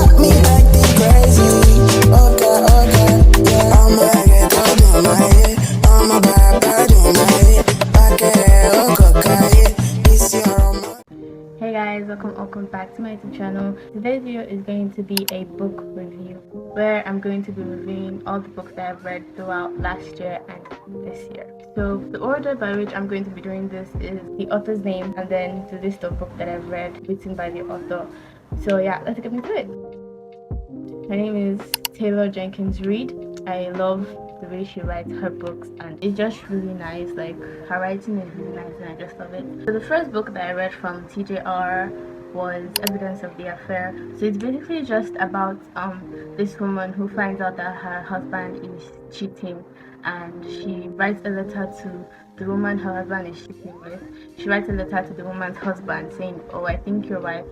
got me acting crazy. Okay, yeah. I'm a get out in my head. I'm a bad in my head. Okay, this your Hey guys, welcome back to my YouTube channel. Today's video is going to be a book review where I'm going to be reviewing all the books that I've read throughout last year and this year. So the order by which I'm going to be doing this is the author's name and then the list of books that I've read written by the author. So yeah, let's get into it. Her name is Taylor Jenkins Reid. I love the way she writes her books and it's just really nice. Like, her writing is really nice and I just love it. So the first book that I read from TJR was Evidence of the Affair. So it's basically just about this woman who finds out that her husband is cheating, and she writes a letter to the woman her husband is cheating with. She writes a letter to the woman's husband saying, "Oh, I think your wife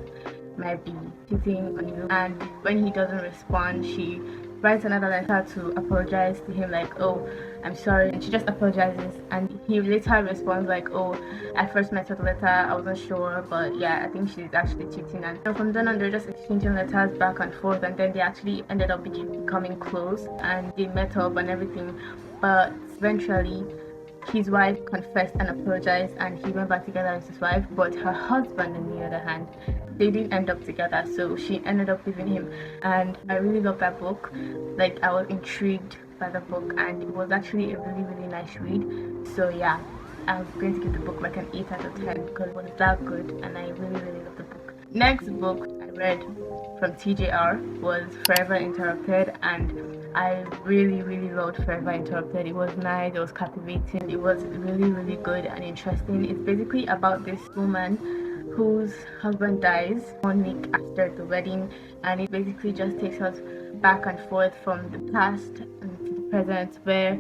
might be cheating on you," and when he doesn't respond, she writes another letter to apologize to him, like, "Oh, I'm sorry," and she just apologizes, and he later responds like, "Oh, I first met her the letter, I wasn't sure, but yeah, I think she's actually cheating." And so from then on, they're just exchanging letters back and forth, and then they actually ended up becoming close and they met up and everything. But eventually his wife confessed and apologized, and he went back together with his wife. But her husband, on the other hand, they didn't end up together, so she ended up leaving him. And I really love that book. Like, I was intrigued by the book, and it was actually a really nice read. So yeah, I'm going to give the book like an 8 out of 10 because it was that good, and I really love the book. Next book I read from TJR was Forever Interrupted, and I really loved Forever Interrupted. It was nice, it was captivating, it was really good and interesting. It's basically about this woman whose husband dies 1 week after the wedding, and it basically just takes us back and forth from the past and to the present, where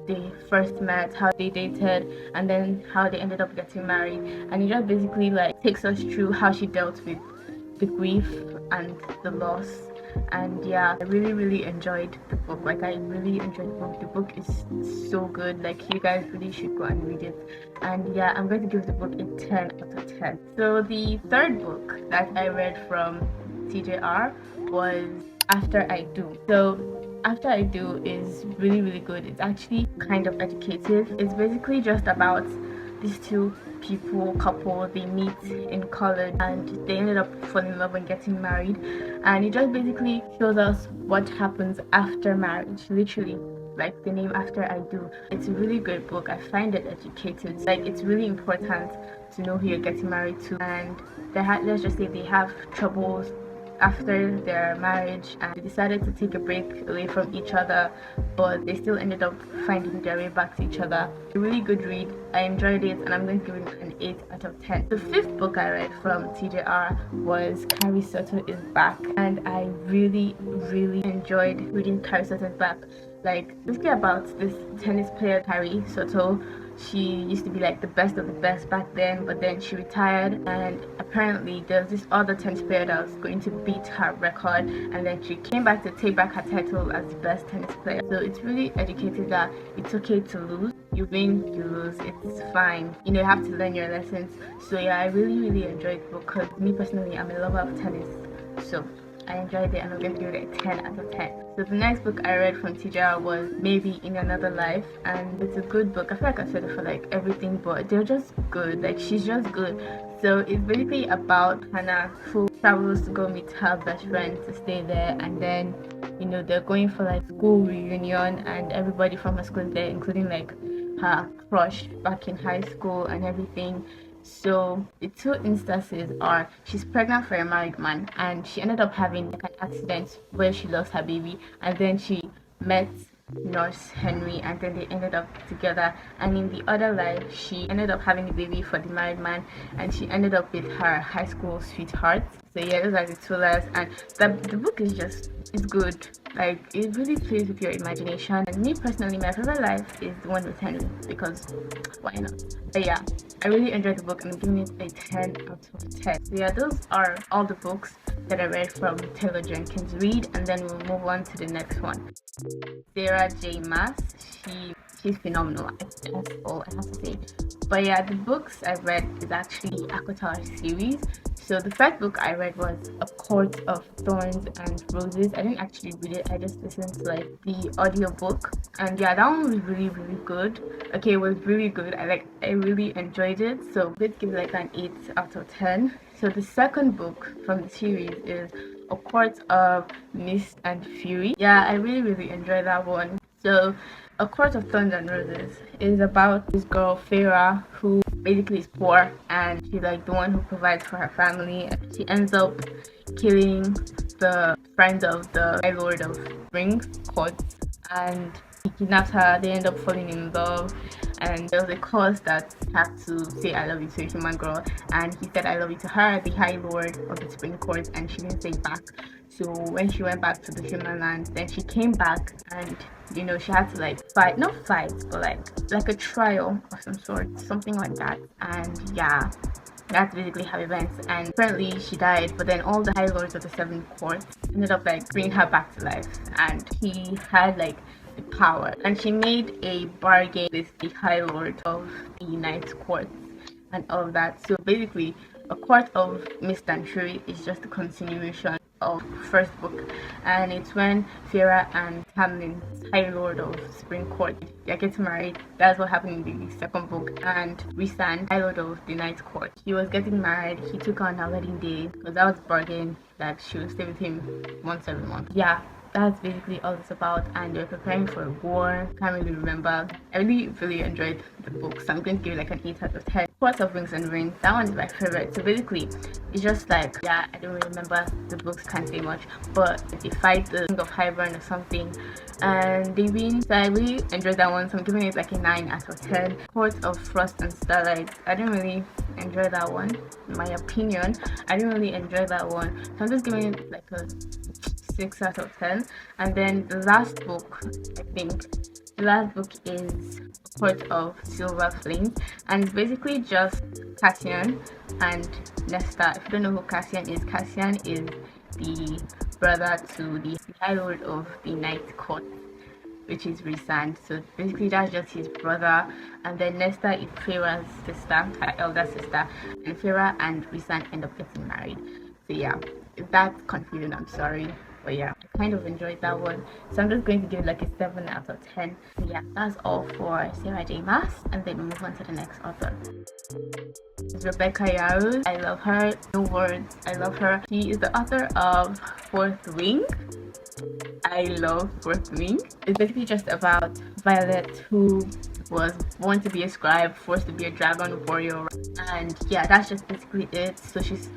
they first met, how they dated, and then how they ended up getting married. And it just basically like takes us through how she dealt with the grief and the loss. And yeah, I really enjoyed the book. Like, I really enjoyed the book. The book is so good. Like, you guys really should go and read it. And yeah, I'm going to give the book a 10 out of 10. So the third book that I read from TJR was After I Do. So After I Do is really good. It's actually kind of educative. It's basically just about these two couple, they meet in college and they ended up falling in love and getting married, and it just basically shows us what happens after marriage, literally, like the name After I Do. It's a really great book. I find it educated. Like, it's really important to know who you're getting married to, and let's just say they have troubles after their marriage, and they decided to take a break away from each other, but they still ended up finding their way back to each other. A really good read. I enjoyed it, and I'm going to give it an 8 out of 10. The fifth book I read from TJR was Carrie Soto is Back, and I really enjoyed reading Carrie Soto is Back. Like, basically about this tennis player Carrie Soto. She used to be like the best of the best back then, but then she retired, and apparently there was this other tennis player that was going to beat her record, and then she came back to take back her title as the best tennis player. So it's really educated that it's okay to lose. You win, you lose, it's fine. You know, you have to learn your lessons. So yeah, I really enjoyed the book because me personally, I'm a lover of tennis. So I enjoyed it, and I'm going to give it a 10 out of 10. So the next book I read from TJR was Maybe in Another Life, and it's a good book. I feel like I said it for like everything, but they're just good. Like, she's just good. So it's basically about Hannah, who travels to go meet her best friend to stay there, and then, you know, they're going for like school reunion, and everybody from her school is there, including like her crush back in high school and everything. So the two instances are, she's pregnant for a married man, and she ended up having like an accident where she lost her baby, and then she met Nurse Henry, and then they ended up together. And in the other life, she ended up having a baby for the married man, and she ended up with her high school sweetheart. So yeah, those are the two lives, and the book is just, it's good. Like, it really plays with your imagination. And me personally, my favorite life is the one with Henry, because why not? But yeah, I really enjoyed the book, and I'm giving it a 10 out of 10. So yeah, those are all the books that I read from Taylor Jenkins Reid, and then we'll move on to the next one. Sarah J. Maas, she's phenomenal. That's all I have to say. But yeah, the books I've read is actually the ACOTAR series. So the first book I read was A Court of Thorns and Roses. I didn't actually read it, I just listened to like the audiobook, and yeah, that one was really good. Okay, it was really good. I really enjoyed it, so let's give it like an 8 out of 10. So the second book from the series is A Court of Mist and Fury. Yeah, I really enjoyed that one. So A Court of Thorns and Roses is about this girl Feyre who basically is poor, and she's like the one who provides for her family. She ends up killing the friend of the High Lord of Spring Court, and he kidnaps her. They end up falling in love, and there was a cause that had to say I love you to a human girl, and he said I love you to her, the High Lord of the Spring Court, and she didn't say it back. So when she went back to the human land, then she came back, and you know, she had to like fight, not fight, but like a trial of some sort, something like that. And yeah, that's basically how it went. And apparently she died, but then all the High Lords of the Seven Courts ended up like bringing her back to life, and he had like the power, and she made a bargain with the High Lord of the Ninth Court and all of that. So basically, A Court of Mist and Fury is just a continuation of first book, and it's when Feyre and Tamlin, High Lord of Spring Court, they get married. That's what happened in the second book. And Rhysand, High Lord of the Ninth Court, he was getting married. He took on her wedding day because that was the bargain that she would stay with him once every month. Yeah, that's basically all it's about, and they're preparing for a war. Can't really remember. I really enjoyed the book, so I'm going to give it like an 8 out of 10. Court of Wings and Rings, that one is my favorite. So basically it's just like, yeah, I don't really remember the books, can't say much, but they fight the King of Hybern or something, and they win. So I really enjoyed that one, so I'm giving it like a 9 out of 10. Court of Frost and Starlight, I didn't really enjoy that one, in my opinion. I didn't really enjoy that one, so I'm just giving it like a 6 out of 10. And then the last book, I think the last book is Court of Silver Flames, and it's basically just Cassian and Nesta. If you don't know who Cassian is the brother to the High Lord of the Ninth Court, which is Rhysand. So basically that's just his brother, and then Nesta is Feyre's sister, her elder sister, and Feyre and Rhysand end up getting married. So yeah, if that's confusing, I'm sorry, but yeah, I kind of enjoyed that one, so I'm just going to give it like a 7 out of 10. So yeah, that's all for Sarah J Maas, and then we move on to the next author. It's Rebecca Yarros. I love her, no words, I love her. She is the author of Fourth Wing. I love Fourth Wing. It's basically just about Violet, who was born to be a scribe, forced to be a dragon warrior, and yeah, that's just basically it. So she's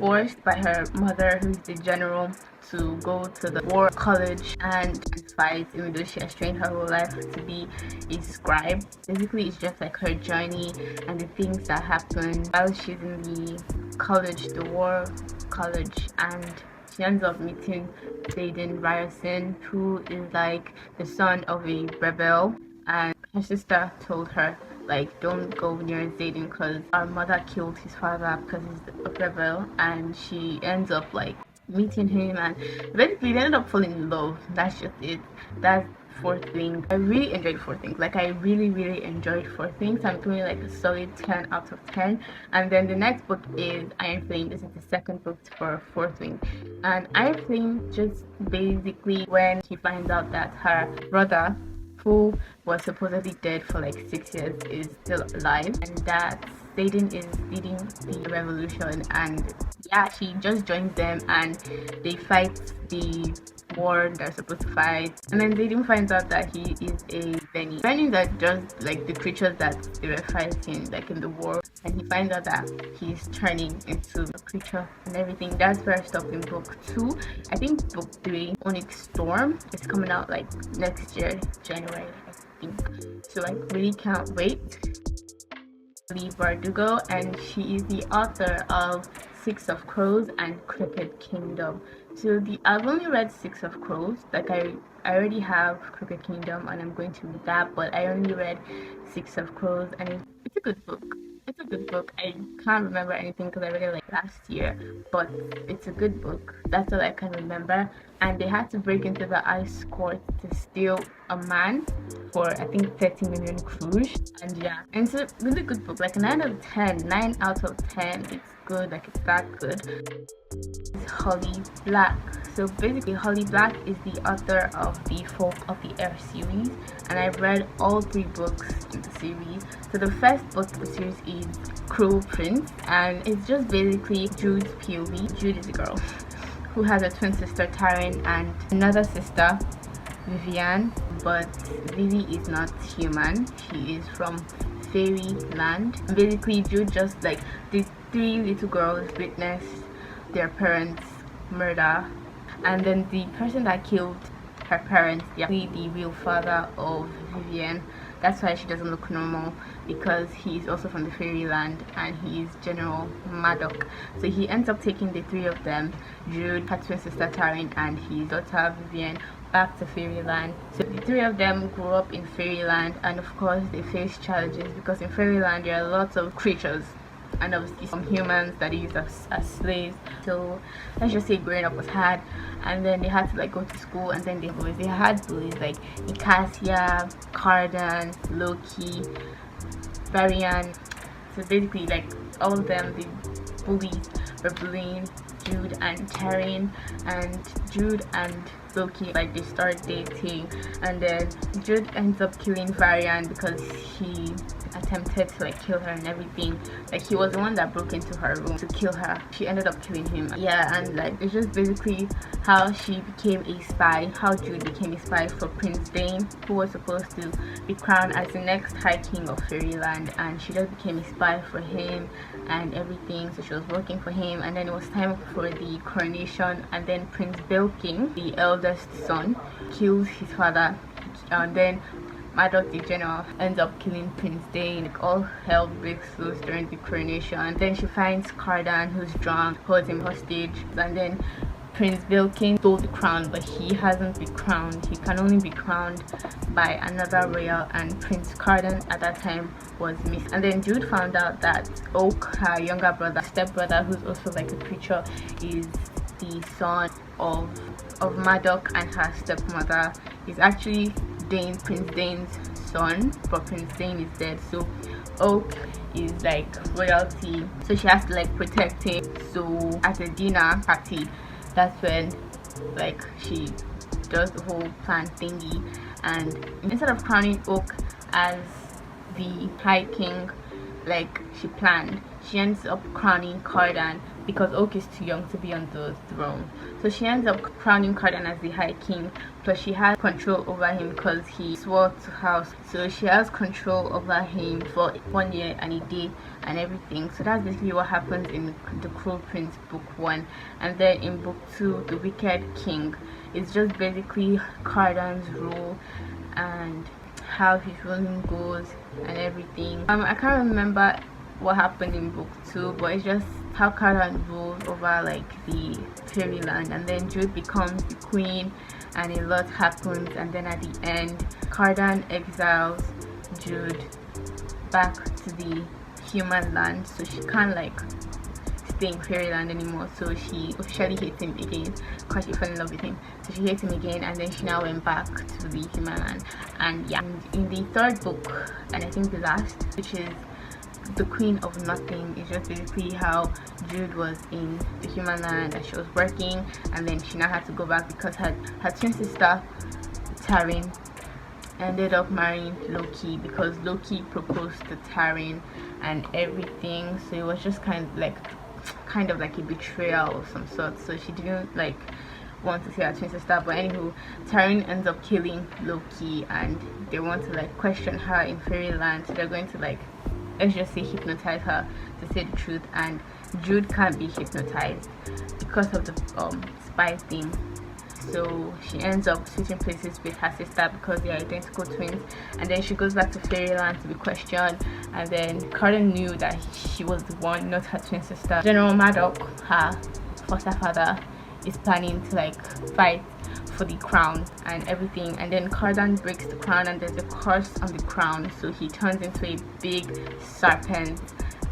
forced by her mother, who's the general, to go to the war college and fight, even though she has trained her whole life to be a scribe. Basically it's just like her journey and the things that happen while she's in the college, the war college, and she ends up meeting Xaden Ryerson, who is like the son of a rebel, and her sister told her like, don't go near Xaden because our mother killed his father because he's a rebel, and she ends up like meeting him, and basically they ended up falling in love. That's just it. That's Fourth Wing. I really enjoyed Fourth Wing. Like I really enjoyed Fourth Wing, so I'm doing like a solid 10 out of 10. And then the next book is Iron Flame. This is the second book for Fourth Wing, and Iron Flame just basically when she finds out that her brother, who was supposedly dead for like 6 years, is still alive, and that Xaden is leading the revolution, and yeah, she just joins them and they fight the war they're supposed to fight. And then Xaden finds out that he is a Benny. Bennies are just like the creatures that they were fighting like in the war, and he finds out that he's turning into a creature and everything. That's where I stopped in book 2. I think book 3, Onyx Storm, is coming out like next year, January, I think. So I really can't wait. Leigh Bardugo, and she is the author of Six of Crows and Crooked Kingdom. So I've only read Six of Crows. Like I already have Crooked Kingdom and I'm going to read that, but I only read Six of Crows, and it's a good book. It's a good book. I can't remember anything because I read it like last year, but it's a good book. That's all I can remember. and they had to break into the ice court to steal a man for I think 30 million Krush. And yeah, and it's a really good book, like a 9 out of 10. 9 out of 10. It's good, like it's that good. Holly Black. So basically, Holly Black is the author of the Folk of the Air series, and I've read all 3 books in the series. So the first book of the series is Cruel Prince, and it's just basically Jude's POV. Jude is a girl who has a twin sister Taryn and another sister Vivian, but Vivi is not human. She is from fairyland. Basically, Jude just like the 3 little girls witnessed their parents murder, and then the person that killed her parents, the real father of Vivian. That's why she doesn't look normal, because he's also from the fairyland and he's General Maddox. So he ends up taking the 3 of them, Jude, her twin sister Taryn, and his daughter Vivian, back to fairyland. So the 3 of them grew up in fairyland, and of course they face challenges, because in fairyland there are lots of creatures and obviously some humans that they used as slaves. So let's just say growing up was hard, and then they had to like go to school, and then they had bullies like Nicasia, Cardan, Loki, Varian. So basically like all of them, the bullies were bullying Jude and Taryn, and Jude and Loki, like they start dating, and then Jude ends up killing Varian because he attempted to like kill her and everything. Like he was the one that broke into her room to kill her. She ended up killing him. Yeah, and like it's just basically how she became a spy, how Jude became a spy for Prince Dane, who was supposed to be crowned as the next High King of Fairyland, and she just became a spy for him and everything. So she was working for him, and then it was time for the coronation, and then Prince Belking, the eldest son, kills his father, and then Maddox the general ends up killing Prince Dane. Like, all hell breaks loose during the coronation. Then she finds Cardan, who's drunk, holds him hostage, and then Prince Belking stole the crown, but he hasn't been crowned. He can only be crowned by another royal, and Prince Cardan at that time was missing. And then Jude found out that Oak, her younger brother, stepbrother, who's also like a preacher, is the son of Maddox, and her stepmother is actually Prince Dane's son, but Prince Dane is dead. So Oak is like royalty, so she has to like protect him. So at a dinner party, that's when like she does the whole plan thingy, and instead of crowning Oak as the High King like she planned, she ends up crowning Cardan, because Oak is too young to be on the throne. So she ends up crowning Cardan as the High King, plus she has control over him because he swore to her. So she has control over him for 1 year and a day and everything. So that's basically what happens in the Cruel Prince book 1. And then in book 2, The Wicked King, it's just basically Cardan's rule and how his ruling goes and everything. I can't remember what happened in book 2, but it's just how Cardan rules over like the fairyland, and then Jude becomes the queen, and a lot happens, and then at the end Cardan exiles Jude back to the human land, so she can't like stay in fairyland anymore. So she officially hates him again because she fell in love with him. So she hates him again, and then she now went back to the human land. And yeah, in the 3rd book, and I think the last, which is The Queen of Nothing, is just basically how Jude was in the human land and she was working, and then she now had to go back because her twin sister Taryn ended up marrying Loki, because Loki proposed to Taryn and everything. So it was just kind of like a betrayal of some sort. So she didn't like want to see her twin sister, but anywho, Taryn ends up killing Loki, and they want to like question her in fairyland. So they're going to like, let's just say, hypnotize her to say the truth, and Jude can't be hypnotized because of the spy thing. So she ends up switching places with her sister because they are identical twins, and then she goes back to fairyland to be questioned, and then Cardan knew that she was the one, not her twin sister. General Maddox, her foster father, is planning to like fight for the crown and everything, and then Cardan breaks the crown, and there's a curse on the crown, so he turns into a big serpent,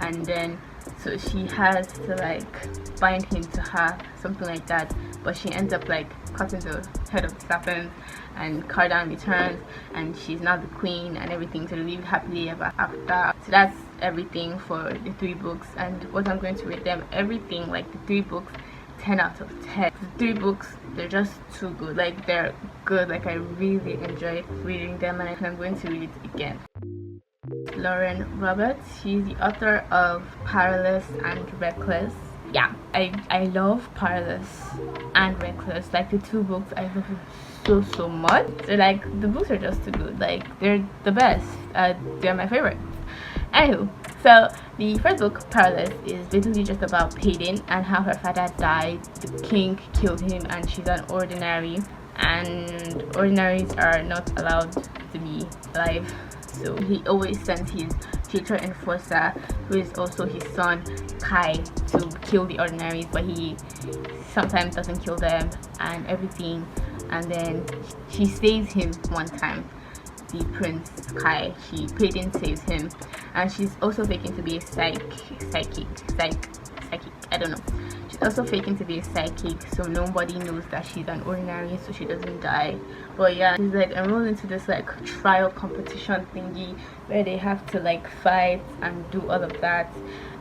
and then so she has to like bind him to her, something like that, but she ends up like cut into the head of the serpent, and Cardan returns, and she's now the queen and everything. So they live happily ever after. So that's everything for the 3 books, and what I'm going to rate them, everything, like the 3 books, 10 out of 10. The 3 books, they're just too good. Like, they're good. Like, I really enjoyed reading them, and I'm going to read it again. Lauren Roberts, she's the author of Powerless and Reckless. Yeah, I love Powerless and Reckless. Like, the 2 books, I love it so much. They're like, the books are just too good. Like, they're the best. They're my favorite. Anywho, so the first book, Powerless, is basically just about Payton and how her father died. The king killed him, and she's an ordinary, and ordinaries are not allowed to be alive. So he always sends his future enforcer, who is also his son Kai, to kill the ordinaries, but he sometimes doesn't kill them and everything. And then she saves him one time, the prince Kai. Payton saves him, and she's also faking to be a psychic. I don't know. She's also faking to be a psychic, so nobody knows that she's an ordinary, so she doesn't die. But yeah, she's like enrolled into this like trial competition thingy where they have to like fight and do all of that.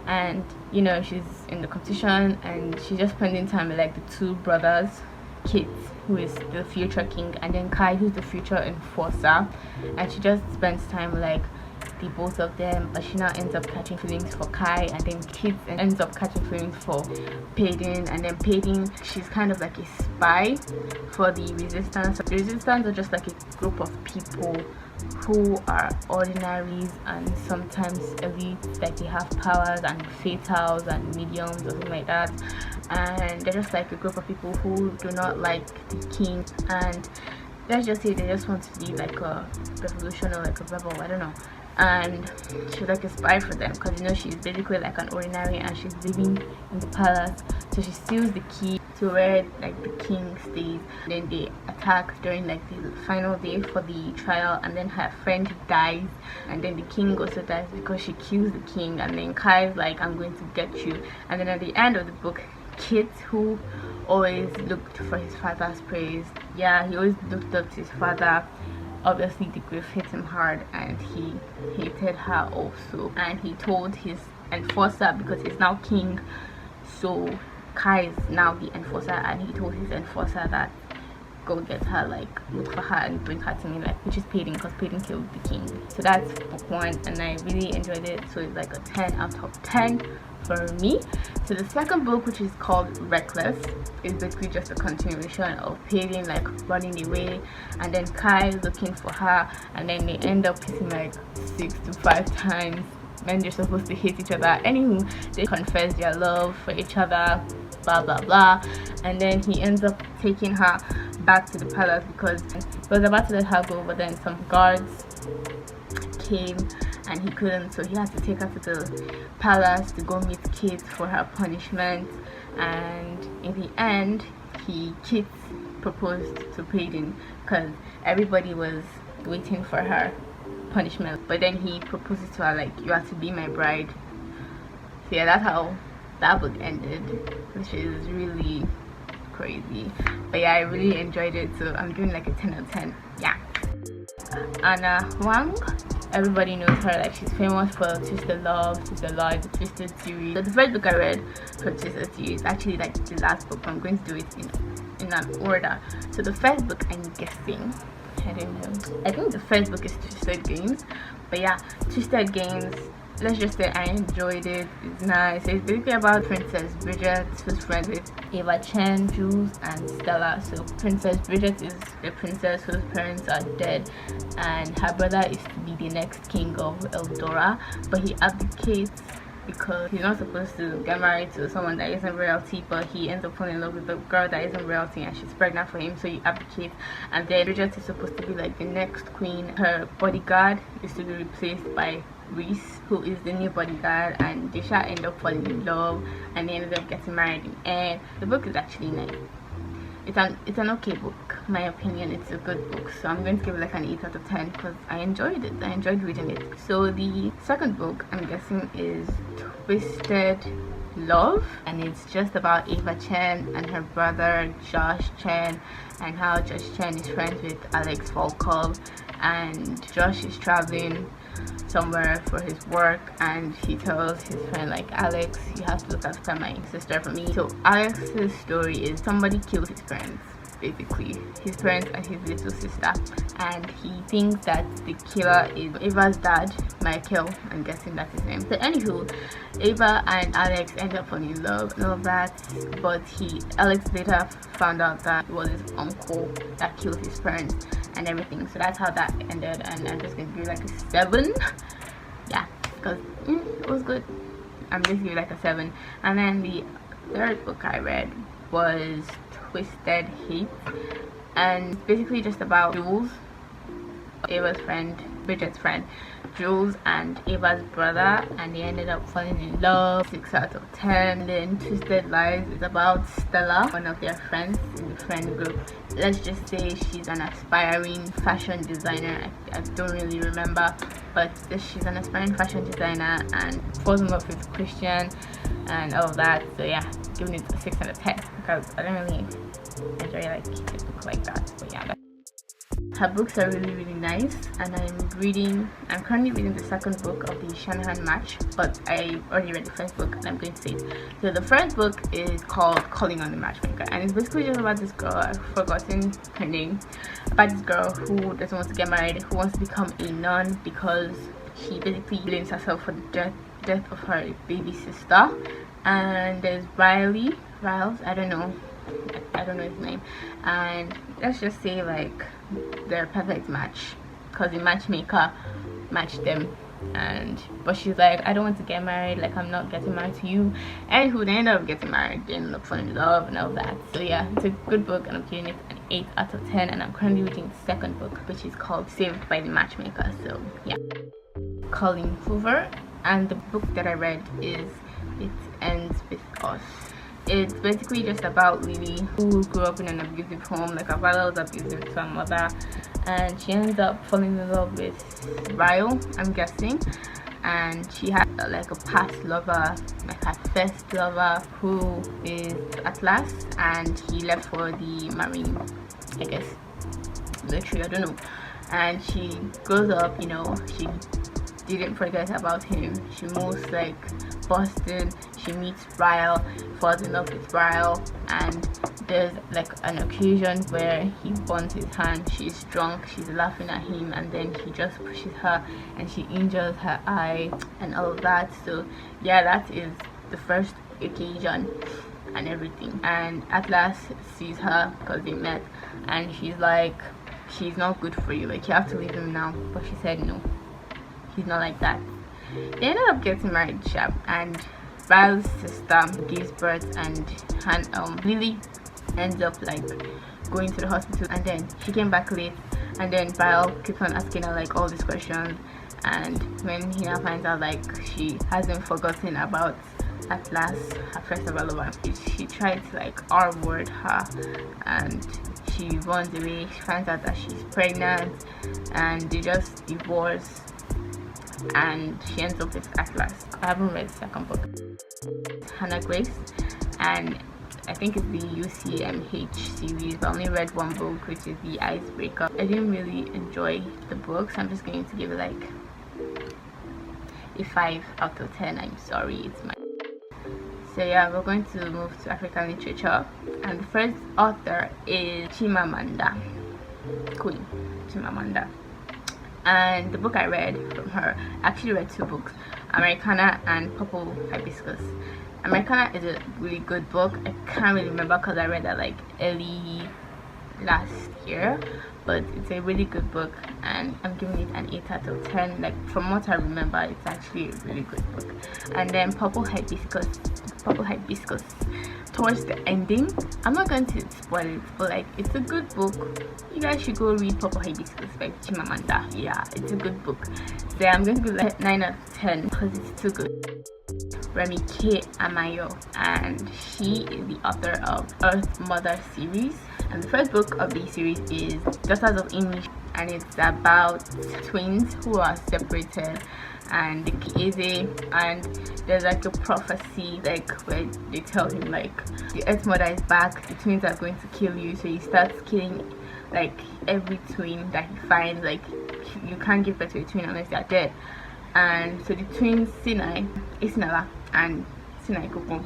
And you know, she's in the competition, and she's just spending time with like the 2 brothers, Kit, who is the future king, and then Kai, who's the future enforcer. And she just spends time with like the both of them, but she now ends up catching feelings for Kai, and then Kit ends up catching feelings for Payton. And then Payton, she's kind of like a spy for the resistance. The resistance are just like a group of people who are ordinaries and sometimes elites, like they have powers and fatals and mediums or something like that, and they're just like a group of people who do not like the king, and let's just say they just want to be like a revolution or like a rebel, I don't know. And she's like a spy for them, because you know she's basically like an ordinary, and she's living in the palace, so she steals the key to where like the king stays. Then they attack during like the final day for the trial, and then her friend dies, and then the king also dies because she kills the king. And then Kai's like, I'm going to get you. And then at the end of the book, Kit, who always looked for his father's praise, yeah, he always looked up to his father. Obviously the grief hit him hard, and he hated her also, and he told his enforcer, because he's now king, so Kai is now the enforcer, and he told his enforcer that go get her, like look for her and bring her to me, like, which is Payton, because Payton killed the king. So that's book 1, and I really enjoyed it, so it's like a 10 out of 10 for me. So the second book, which is called Reckless, is basically just a continuation of Payton like running away, and then Kai looking for her, and then they end up kissing like 6 to 5 times when they're supposed to hate each other. Anywho, they confess their love for each other, blah blah blah, and then he ends up taking her back to the palace because he was about to let her go, but then some guards came and he couldn't, so he had to take her to the palace to go meet Kit for her punishment. And in the end, Kit proposed to Payton, because everybody was waiting for her punishment, but then he proposes to her like, you have to be my bride. So yeah, that's how that book ended, which is really crazy. But yeah, I really enjoyed it, so I'm giving like a 10 out of 10. Yeah. Ana Huang, everybody knows her, like she's famous for Twisted Love, Twisted Life, the Twisted series. So the first book I read for Twisted series, actually like the last book, but I'm going to do it in an order. So the first book, I'm guessing, I don't know, I think the first book is Twisted Games. But yeah, Twisted Games, let's just say I enjoyed it. It's nice. It's basically about Princess Bridget, who's friends with Eva Chen, Jules, and Stella. So Princess Bridget is the princess whose parents are dead, and her brother is to be the next king of Eldora, but he abdicates because he's not supposed to get married to someone that isn't royalty, but he ends up falling in love with the girl that isn't royalty, and she's pregnant for him, so he abdicates. And then Bridget is supposed to be like the next queen. Her bodyguard is to be replaced by Reese, who is the new bodyguard, and they shall end up falling in love, and they ended up getting married in the end. The book is actually nice. It's an okay book, in my opinion. It's a good book, so I'm going to give it like an 8 out of 10 because I enjoyed it. I enjoyed reading it. So the second book, I'm guessing, is Twisted Love, and it's just about Eva Chen and her brother Josh Chen, and how Josh Chen is friends with Alex Volkov, and Josh is traveling somewhere for his work, and he tells his friend like, Alex, you have to look after my sister for me. So Alex's story is somebody killed his parents, basically his parents and his little sister, and he thinks that the killer is Eva's dad, Michael. I'm guessing that's his name. So anywho, Eva and Alex end up falling in love and all of that, but Alex later found out that it was his uncle that killed his parents and everything. So that's how that ended, and I'm just gonna give like a 7. Yeah, because it was good. I'm just giving like a 7. And then the third book I read was Twisted Hate, and it's basically just about Jules, Eva's friend, Bridget's friend, Jules and Eva's brother, and they ended up falling in love. 6 out of 10. Then Twisted Lies is about Stella, one of their friends in the friend group. Let's just say she's an aspiring fashion designer. I don't really remember, but she's an aspiring fashion designer and falls in love with Christian and all of that. So yeah, giving it a 6 out of 10 because I don't really enjoy like a book like that. But yeah, her books are really nice, and I'm currently reading the second book of the Shanahan Match, but I already read the first book and I'm going to say it. So the first book is called Calling on the Matchmaker, and it's basically just about this girl, I've forgotten her name, about this girl who doesn't want to get married, who wants to become a nun because she basically blames herself for the death of her baby sister. And there's Riles, I don't know his name, and let's just say like they're a perfect match because the matchmaker matched them. But she's like, I don't want to get married, like I'm not getting married to you. And who they end up getting married, they end up falling in love and all that. So yeah, it's a good book, and I'm giving it an 8 out of 10. And I'm currently reading the second book, which is called Saved by the Matchmaker. So yeah, Colleen Hoover. And the book that I read is It Ends With Us. It's basically just about Lily, who grew up in an abusive home. Like her father was abusive to her mother, and she ends up falling in love with Ryle, I'm guessing. And she had like a past lover, like her first lover, who is Atlas, and he left for the Marine, I guess, military, I don't know. And she grows up, you know, she didn't forget about him. She moves like Boston, she meets Ryle, falls in love with Ryle, and there's like an occasion where he burns his hand. She's drunk, she's laughing at him, and then he just pushes her and she injures her eye and all of that. So yeah, that is the first occasion and everything. And Atlas sees her because they met, and she's like, she's not good for you, like you have to leave him now. But she said no, he's not like that. They ended up getting married sharp, and Ryle's sister gives birth, and Lily ends up like going to the hospital, and then she came back late, and then Ryle keeps on asking her like all these questions, and when he now finds out like she hasn't forgotten about Atlas, her first ever lover, she tried to like R-word her, and she runs away. She finds out that she's pregnant, and they just divorce, and she ends up with Atlas. I haven't read the second book. Hannah Grace, and I think it's the UCMH series. I only read one book, which is The Icebreaker. I didn't really enjoy the book, so I'm just going to give it like a 5 out of 10. I'm sorry, it's my... So yeah, we're going to move to African literature, and the first author is Chimamanda, Queen Chimamanda. And the book I read from her, I actually read 2 books, Americana and Purple Hibiscus. Americana is a really good book. I can't really remember because I read that like early last year, but it's a really good book, and I'm giving it an 8 out of 10. Like from what I remember, it's actually a really good book. And then Purple Hibiscus, towards the ending, I'm not going to spoil it, but like it's a good book. You guys should go read Purple Hibiscus by Chimamanda. Yeah, it's a good book. So I'm going to give it 9 out of 10 because it's too good. Remy K. Amayo, and she is the author of Earth Mother series, and the first book of the series is Daughters of English, and it's about twins who are separated, and the Kieze, and there's like a prophecy like where they tell him like the Earth Mother is back, the twins are going to kill you, so he starts killing like every twin that he finds. Like you can't give birth to a twin unless they're dead. And so the twins Sinai, Isinala and Sinai Koko,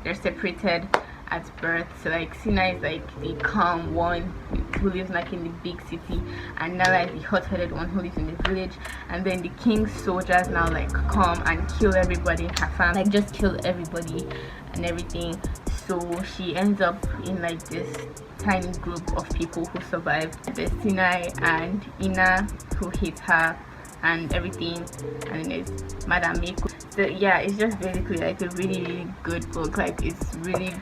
they're separated at birth. So like Sinai is like the calm one who lives like in the big city, and Nala is the hot-headed one who lives in the village. And then the king's soldiers now like come and kill everybody in her family, like just kill everybody and everything. So she ends up in like this tiny group of people who survive. There's Sinai and Ina who hate her and everything, and then there's Madame Miko. So yeah, it's just basically like a really good book. Like it's really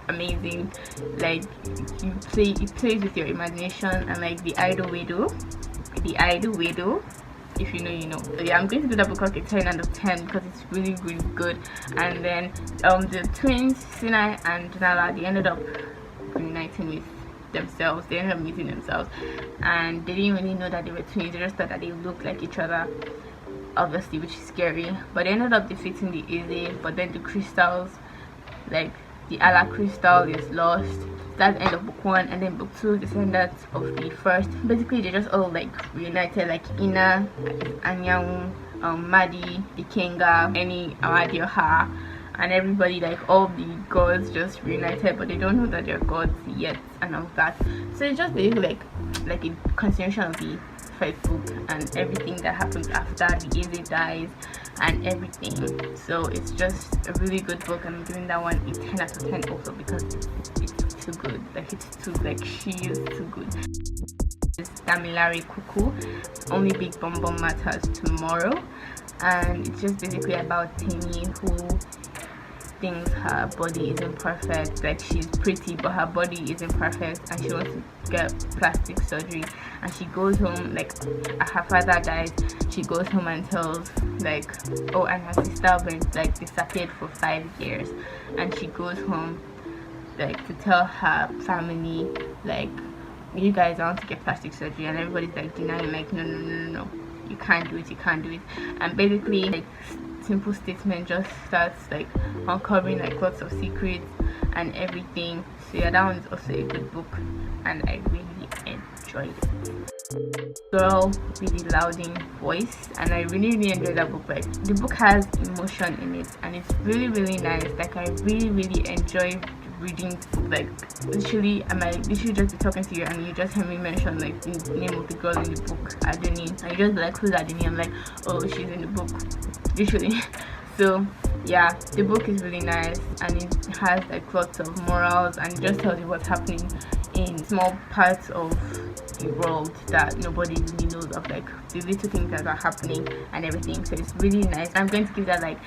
amazing. Like it plays with your imagination, and like the idle widow, if you know you know. So yeah, I'm going to give that book like a 10 out of 10 because it's really good. And then the twins Sinai and Nala, they ended up reuniting with themselves. They ended up meeting themselves, and they didn't really know that they were twins. They just thought that they looked like each other, obviously, which is scary. But they ended up defeating the Eze. But then the crystals, like the Allah crystal, is lost. That's the end of book 1. And then book 2, descendants of the first. Basically they just all like reunited, like Ina, Anyanwu, Madi, the Kenga, Eni, Amadioha, and everybody, like all the gods just reunited, but they don't know that they're gods yet and all that. So it's just basically like a continuation of the first book and everything that happens after the Eze dies and everything. So it's just a really good book, and I'm giving that one a 10 out of 10 also because it's too good. Like it's too, like she is too good. It's Damilare Kuku, Only Big Bum Bum Matters Tomorrow, and it's just basically about Tini who thinks her body isn't perfect. Like she's pretty but her body isn't perfect, and she wants to get plastic surgery. And she goes home, like her father dies, she goes home and tells like, oh, and her sister went like disappeared for 5 years, and she goes home like to tell her family like, you guys want to get plastic surgery, and everybody's like denying, like no, you can't do it. And basically like simple statement just starts like uncovering like lots of secrets and everything. So yeah, that one's also a good book, and I really enjoyed it. Girl with the Louding Voice, and I really enjoyed that book. Like the book has emotion in it, and it's really nice. Like I really enjoy reading the book. Like literally I might literally just be talking to you and you just hear me mention like the name of the girl in the book, Adoni, and you just be like, who's Adoni? I'm like, oh, she's in the book, literally. So yeah, the book is really nice, and it has like lots of morals, and it just tells you what's happening in small parts of the world that nobody really knows of, like the little things that are happening and everything. So it's really nice. I'm going to give that like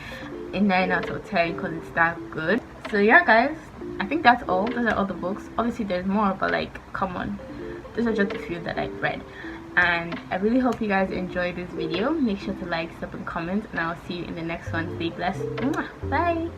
a 9 out of 10 because it's that good. So yeah guys, I think that's all. Those are all the books. Obviously there's more, but like come on, those are just a few that I've read. And I really hope you guys enjoyed this video. Make sure to like, sub, and comment, and I'll see you in the next one. Stay blessed. Bye.